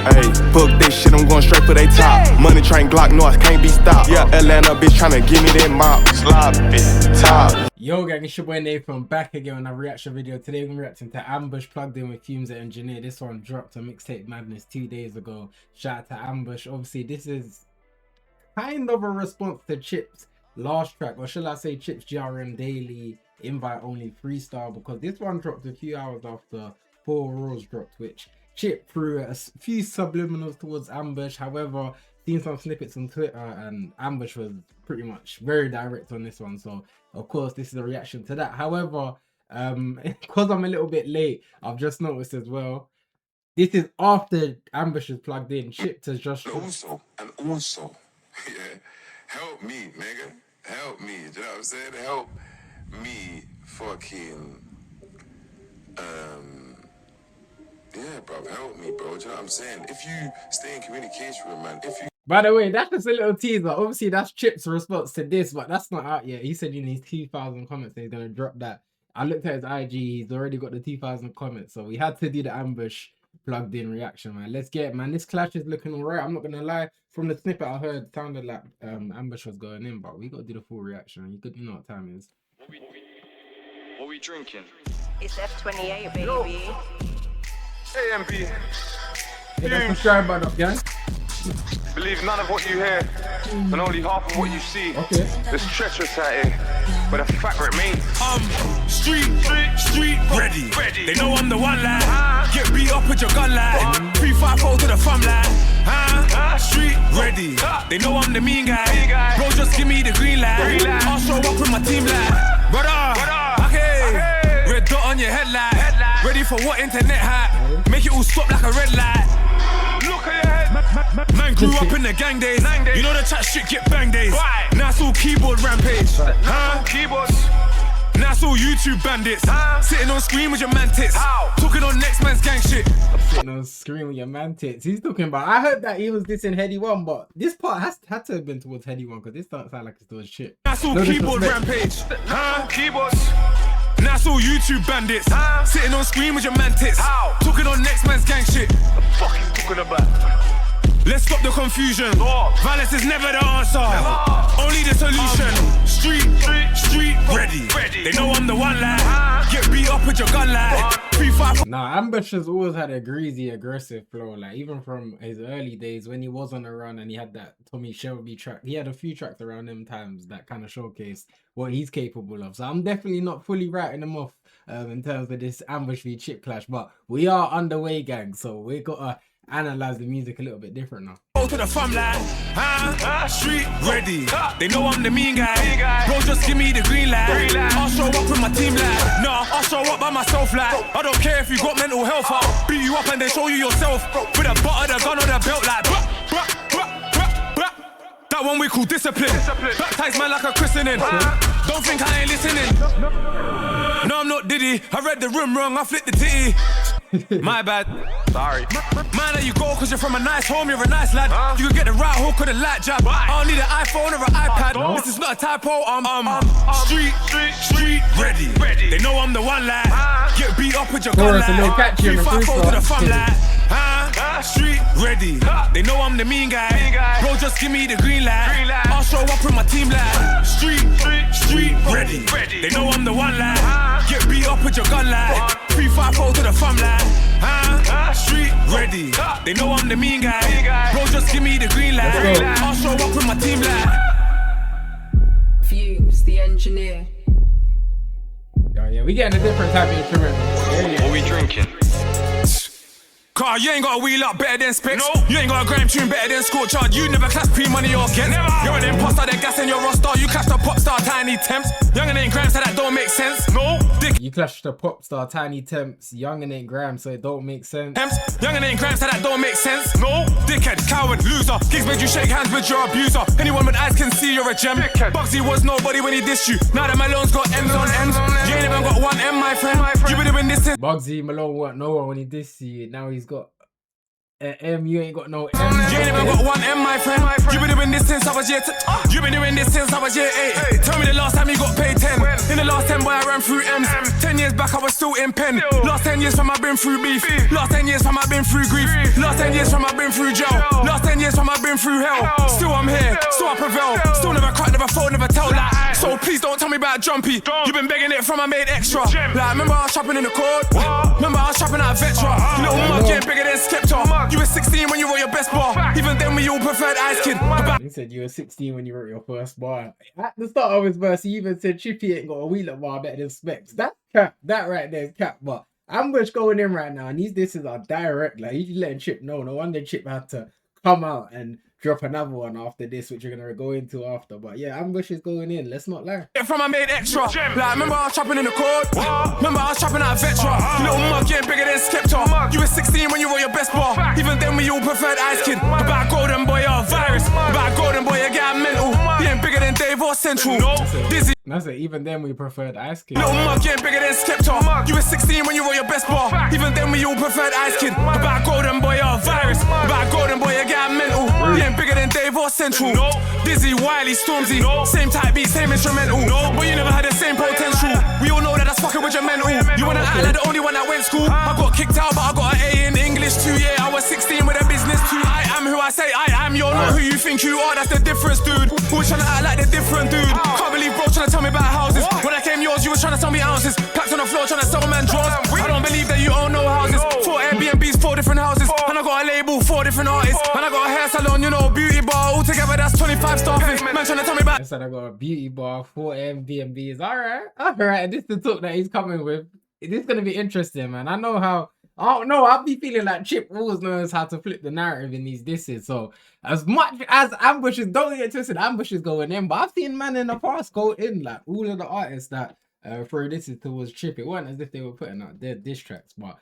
Hey, fuck this shit, I'm going straight for they top. Money train Glock, no, I can't be stopped. Yeah, Atlanta bitch tryna give me that mop. Sloppy top. Yo gang, it's your boy Nathan back again on a reaction video. Today we're reacting to Ambush plugged in with Fumez the Engineer. This one dropped on Mixtape Madness 2 days ago. Shout out to Ambush. Obviously this is kind of a response to Chip's last track, or should I say Chip's GRM Daily Invite Only Freestyle, because this one dropped a few hours after 4 Raws dropped, which Chip threw a few subliminals towards Ambush. However, seen some snippets on Twitter and Ambush was pretty much very direct on this one, so of course this is a reaction to that. However, because I'm a little bit late, I've just noticed as well, this is after Ambush is plugged in. Chip has just also, yeah, help me, nigga, help me, you know what I'm saying? Help me fucking yeah, bro, help me, bro. Do you know what I'm saying? If you stay in communication with man, if you... By the way, that's just a little teaser. Obviously, that's Chip's response to this, but that's not out yet. He said in his 2,000 comments that he's going to drop that. I looked at his IG. He's already got the 2,000 comments, so we had to do the Ambush plugged in reaction, man. Let's get it, man. This clash is looking all right. I'm not going to lie. From the snippet I heard, it sounded like Ambush was going in, but we got to do the full reaction. You know what time it is. What we drinking? It's F28, baby. Yo. AMB. Hey, that's subscribe button up, guys. Believe none of what you hear and only half of what you see. Okay. There's treacherous out here, but the fact remains. Street ready. They know I'm the one lad. Get beat up with your gun lad. 3-5-0 to the fun lad. Street ready. They know I'm the mean guy. Bro, just give me the green light. I'll show up with my team lad. Brother, okay. Red dot on your headlight. Ready for what internet hat? Make it all stop like a red light. Look at your head. Man grew up in the gang days. You know the chat shit get bang days. Now it's all keyboard rampage. Keyboards. Now it's all YouTube bandits. Sitting on screen with your man tits. Talking on next man's gang shit. Sitting on screen with your man tits. He's talking about, I heard that he was dissing Heady One, but this part had to have been towards Heady One, because this doesn't sound like it's towards shit. Now it's all keyboard rampage. Keyboards. Now it's all YouTube bandits. Sitting on screen with your man tits. Talking on next man's gang shit. What the fuck you talking about? Let's stop the confusion. Violence is never the answer. Only the solution. Street ready. They know I'm the one lad. Get beat up with your gun lad. 3-5. Nah, Ambush has always had a greasy, aggressive flow. Like, even from his early days when he was on the run and he had that Tommy Shelby track. He had a few tracks around them times that kind of showcased what he's capable of. So I'm definitely not fully writing him off in terms of this Ambush v Chip clash. But we are underway, gang. So we got to analyze the music a little bit different now. Go to the fun lad. Street ready. They know I'm the mean guy. Bro, just give me the green light. I'll show up with my team lad. Nah, I'll show up by myself lad. I don't care if you got mental health. I'll beat you up and then show you yourself. With a butt of the gun or the belt lad. That one we call discipline. Baptize man like a christening. Don't think I ain't listening. No, I'm not Diddy. I read the room wrong, I flipped the titty. My bad. Sorry. Man, there you go, cause you're from a nice home, you're a nice lad. You can get the right hook or the light jab. I don't need an iPhone or an iPad. This is not a typo. Street ready. They know I'm the one lad. Get beat up with your gun lad. 3-5-0 to the fun lad. Street ready. They know I'm the mean guy. Bro, just give me the green light. I'll show up with my team lad. Street ready. They know I'm the one lad. Get beat up with your gun lad. 3-5-0 to the fun lad. Street ready. They know I'm the mean guy. Bro, just give me the green light. I'll show up with my team lad. Fumez the Engineer. Yeah, we getting a different type of instrument. What we drinking? Car, you ain't got a wheel up better than Specs. No. You ain't got a grime tune better than Scorchard. You never class pre-money or get. You're an imposter, then gas in your roster. You clash the pop star Tiny Temps. Young and ain't grime, so that don't make sense. No. Dick. You clash the pop star Tiny Temps. Young and ain't gram, so it don't make sense. Temps. Young and ain't grime, so that don't make sense. No. Dickhead, coward, loser. Gigs made you shake hands with your abuser. Anyone with eyes can see you're a gem. Dickhead. Bugsy was nobody when he dissed you. Now that Malone's got M's on M's. You ain't even got one M, my friend. You been doing this since Bugsy Malone weren't no one when he dissed you. Now he's got M, you ain't got no M. You ain't even got one M, my friend. You been doing this since I was year you been doing this since I was year 8. Tell me the last time you got paid 10. In the last 10, boy, I ran through M's. 10 years back, I was still in pen. Last 10 years from I've been through beef. Last 10 years from I've been through grief. Last 10 years from I've been been through hell. Still I'm here, still I prevail. Still never crack, never fold, never tell that. So please don't tell me about Jumpy. You been begging it from I made extra. Like, remember I was shopping in the court? Remember I was shopping at Vetra? You little mug getting bigger than Skepta. You were 16 when you wrote your best bar. Even then we all preferred Ice Kid. He said you were 16 when you wrote your first bar. At the start of his verse, he even said Chippy ain't got a wheeler bar better than Specs. That's cap. That right there is cap. But Ambush going in right now, and these disses are direct. Like, he's letting Chip know. No wonder Chip had to come out and drop another one after this, which you're gonna go into after. But yeah, Ambush is going in. Let's not lie. From I made extra. Like, remember I was shopping in the court? Remember I was shopping at Vetra? You little mug getting bigger than Skepta. You were 16 when you wrote your best bar. Even then we all preferred Ice Kid. About Golden Boy or Virus. About Golden Boy, you get mental. He ain't bigger than Dave or Central. Dizzy. That's it. Even then we preferred Ice Kid. Little mug getting bigger than Skepta. You were 16 when you wrote your best bar. Even then we all preferred Ice Kid. About Golden Boy or Virus. About Golden Boy, you get mental. He ain't bigger than Dave or Central. Dizzy, Wiley, Stormzy. Same type beat, same instrumental. But you never had the same potential. We all know that that's fucking with your mental. You wanna act like the only one that went school? I got kicked out, but I got an A in English too. Yeah, I was 16 with a business too. I am who I say I am. You're not who you think you are. That's the difference, dude. Who's trying to act like the different dude? Can't believe bro trying to tell me about houses. When I came yours, you was trying to sell me ounces. Packed on the floor trying to sell man drawers. I don't believe that you own no houses. 4 Airbnbs, 4 different houses. And I got a label, 4 different artists. And I got a hair salon, you know, beauty bar. All together, that's 25 staffing. Man trying to tell me about. I said I got a beauty bar, 4 Airbnbs. Alright. This is the talk that he's coming with. This is gonna be interesting, man. I don't know, I'll be feeling like Chip always knows how to flip the narrative in these disses. So as much as Ambush is, don't get twisted, Ambush is going in, but I've seen man in the past go in, like all of the artists that throw disses towards Chip. It wasn't as if they were putting out their diss tracks, but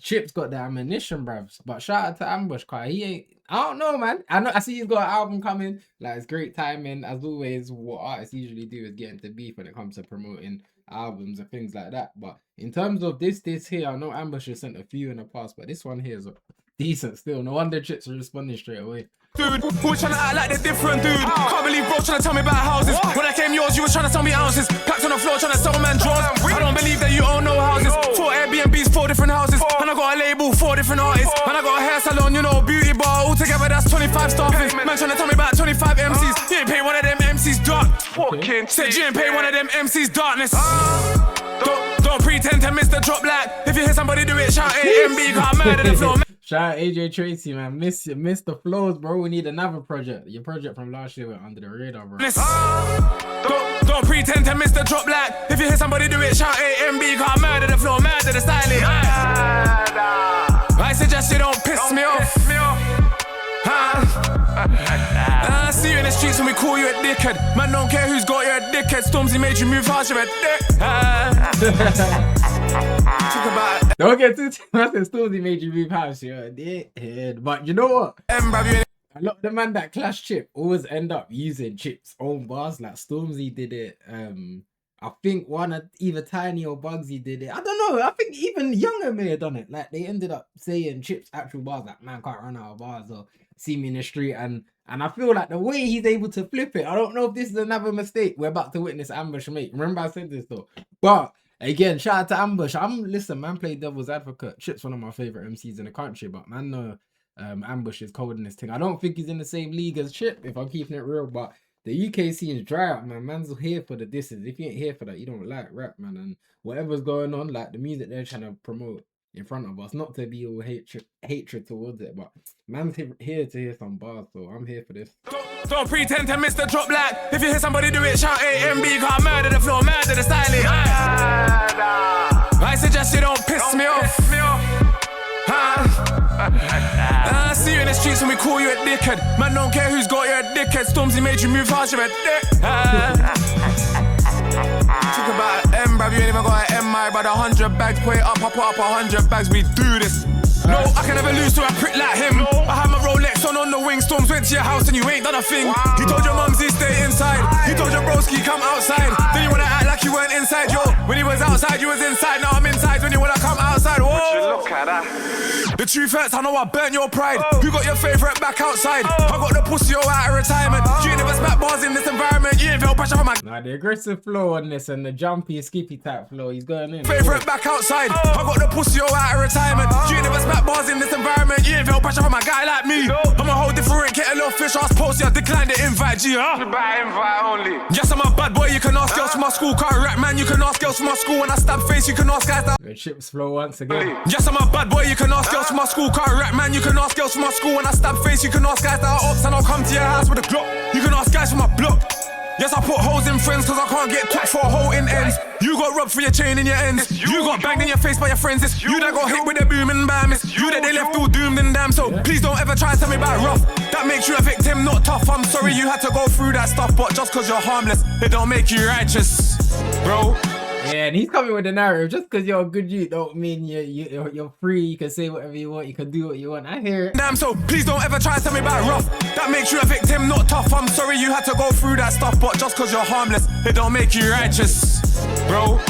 Chip's got the ammunition, bruv. But shout out to Ambush, cause he ain't, I don't know, man. I see he's got an album coming. Like, it's great timing. As always, what artists usually do is get into beef when it comes to promoting albums and things like that. But in terms of this here, I know Ambush has sent a few in the past, but this one here is decent still. No wonder Chips are responding straight away. Dude, who's trying to act like the different dude? Can't believe bro trying to tell me about houses. When I came yours, you was trying to sell me ounces. Packed on the floor trying to sell man drawers. I don't believe that you own no houses. 4 Airbnbs, 4 different houses. And I got a label, 4 different artists. And I got a hair salon, you know, beauty bar. All together, that's 25 staffing. Man trying to tell me about 25 MCs. You ain't pay one of them MCs dark. Said you ain't pay one of them MCs darkness. Don't pretend to miss the drop like. If you hear somebody do it, shout AMB, can't murder the floor. Shout out AJ Tracy, man. Miss the flows, bro. We need another project. Your project from last year went under the radar, bro. Don't pretend to miss the drop like. If you hear somebody do it, shout AMB, can't murder the floor, murder the styling. I suggest you don't piss me off. I see you in the streets when we call you a dickhead. Man, don't care who's got you a dickhead. Stormzy made you move fast, you're a dick. Don't get too much. Stormzy made you move house, you're a dickhead. But you know what? A lot of the man that clash Chip always end up using Chip's own bars. Like Stormzy did it. I think either Tiny or Bugsy did it. I don't know. I think even Younger may have done it. Like they ended up saying Chip's actual bars, like man can't run out of bars or see me in the street. And I feel like the way he's able to flip it, I don't know if this is another mistake we're about to witness Ambush make. Remember I said this though. But again, shout out to Ambush. Listen, man played devil's advocate. Chip's one of my favorite MCs in the country, but man, no, Ambush is cold in this thing. I don't think he's in the same league as Chip, if I'm keeping it real, but the UK scene is dry up, man. Man's here for the disses. If you ain't here for that, you don't like rap, man. And whatever's going on, like the music they're trying to promote in front of us, not to be all hatred towards it, but man's here to hear some bars, so I'm here for this. Don't pretend to miss the drop like. If you hear somebody do it, shout AMB, can't murder the floor, murder the styling. I suggest you don't piss me off. I see you in the streets when we call you a dickhead. Man, don't care who's got you a dickhead. Stormzy made you move fast, you're a dick. Talk about M, bruv, you ain't even got an MI, but 100 bags, put it up, I put up 100 bags, we do this. No, I can never lose to a prick like him. I had my Rolex on the wing. Storms went to your house and you ain't done a thing. You told your mumsy stay inside. You told your broski come outside. Then you wanna act like you weren't inside, yo. When he was outside, you was inside. Now I'm inside when you wanna come outside. Whoa. Would you look at that? The truth hurts, I know I burnt your pride. You got your favourite back outside. I got the pussy out of retirement. You ain't never spat bars in this environment. You ain't felt pressure from my. Nah, the aggressive flow on this and the jumpy, skippy type flow, he's going in. Favourite back outside. I got the pussy out of retirement. You ain't never spat bars in this environment. You ain't felt pressure from a guy like me. I'm a whole different get a little fish ass post, I decline the invite, G, huh? By invite only. Yes, I'm a bad boy, you can ask girls from my school. Can't rap, man, you can ask girls from my school. When I stab face, you can ask guys that. The chips flow once again. Yes, I'm a bad boy, you can ask girls from my school. Can't rap, man, you can ask girls from my school. When I stab face, you can ask guys that are ups, and I'll come to your house with a Glock. You can ask guys from my block. Yes, I put holes in friends cause I can't get took for a hole in ends. You got robbed for your chain in your ends. You got banged in your face by your friends. It's you that got hit with a boom and bam. It's you that they left all doomed and damn. So please don't ever try to tell me about rough. That makes you a victim, not tough. I'm sorry you had to go through that stuff, but just cause you're harmless, it don't make you righteous, bro. Yeah, and he's coming with the narrative. Just because you're a good youth don't mean you're free. You can say whatever you want. You can do what you want. I hear it. Damn, so please don't ever try to tell me about rough. That makes you a victim, not tough. I'm sorry you had to go through that stuff, but just cause you're harmless, it don't make you righteous, bro.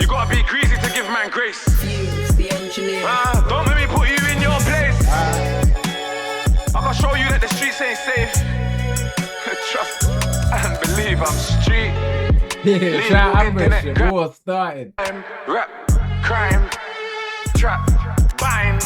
You gotta be greasy to give man grace. Fumez, the engineer. Don't let me put you in your place. I can show you that the streets ain't safe. Trust and believe I'm street. Yeah, shout out Ambush. The war started. Rap, crime, trap, bind.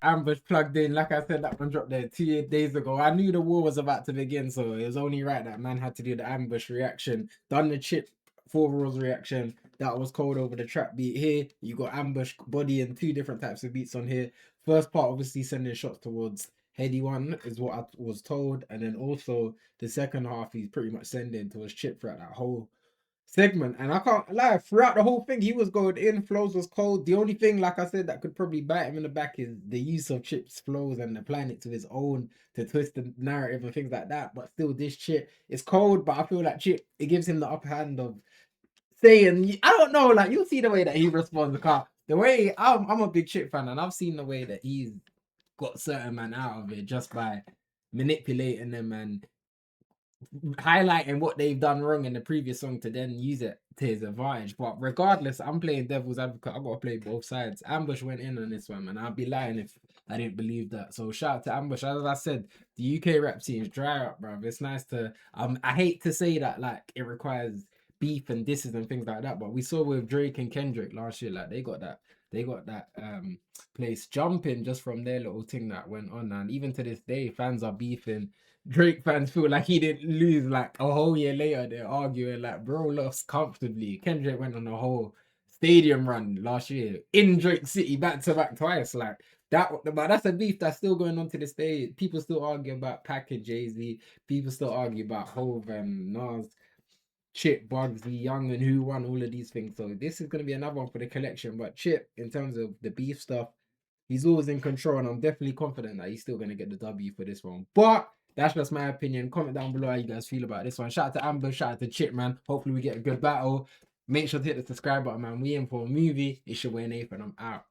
Ambush plugged in. Like I said, that one dropped there 2 days ago. I knew the war was about to begin, so it was only right that man had to do the Ambush reaction. Done the Chip 4 Rules reaction. That was cold over the trap beat here. You got Ambush body and 2 different types of beats on here. First part, obviously sending shots towards Heady One is what I was told, and then also the second half he's pretty much sending towards Chip throughout that whole segment. And I can't lie, throughout the whole thing he was going in, flows was cold. The only thing, like I said, that could probably bite him in the back is the use of Chip's flows and applying it to his own to twist the narrative and things like that. But still, this Chip is cold, but I feel like Chip, it gives him the upper hand of saying, I don't know, like you'll see the way that he responds. The way I'm a big Chip fan, and I've seen the way that he's got certain man out of it just by manipulating them and highlighting what they've done wrong in the previous song to then use it to his advantage. But regardless, I'm playing devil's advocate. I gotta play both sides. Ambush went in on this one, and I'd be lying if I didn't believe that. So shout out to Ambush. As I said, the UK rap scene is dry up, bro. It's nice to I hate to say that like it requires beef and disses and things like that, but we saw with Drake and Kendrick last year, like they got that place jumping just from their little thing that went on. And even to this day, fans are beefing. Drake fans feel like he didn't lose. Like a whole year later, they're arguing like bro lost comfortably. Kendrick went on a whole stadium run last year in Drake City back to back twice. Like that, but that's a beef that's still going on to this day. People still argue about Pac and Jay-Z. People still argue about Hove and Nas, Chip, Bugsy, Young, and who won all of these things. So this is going to be another one for the collection. But Chip, in terms of the beef stuff, he's always in control, and I'm definitely confident that he's still going to get the W for this one. But that's just my opinion. Comment down below how you guys feel about this one. Shout out to Amber, shout out to Chip, man. Hopefully we get a good battle. Make sure to hit the subscribe button, man. We in for a movie. It's your boy Nathan. I'm out.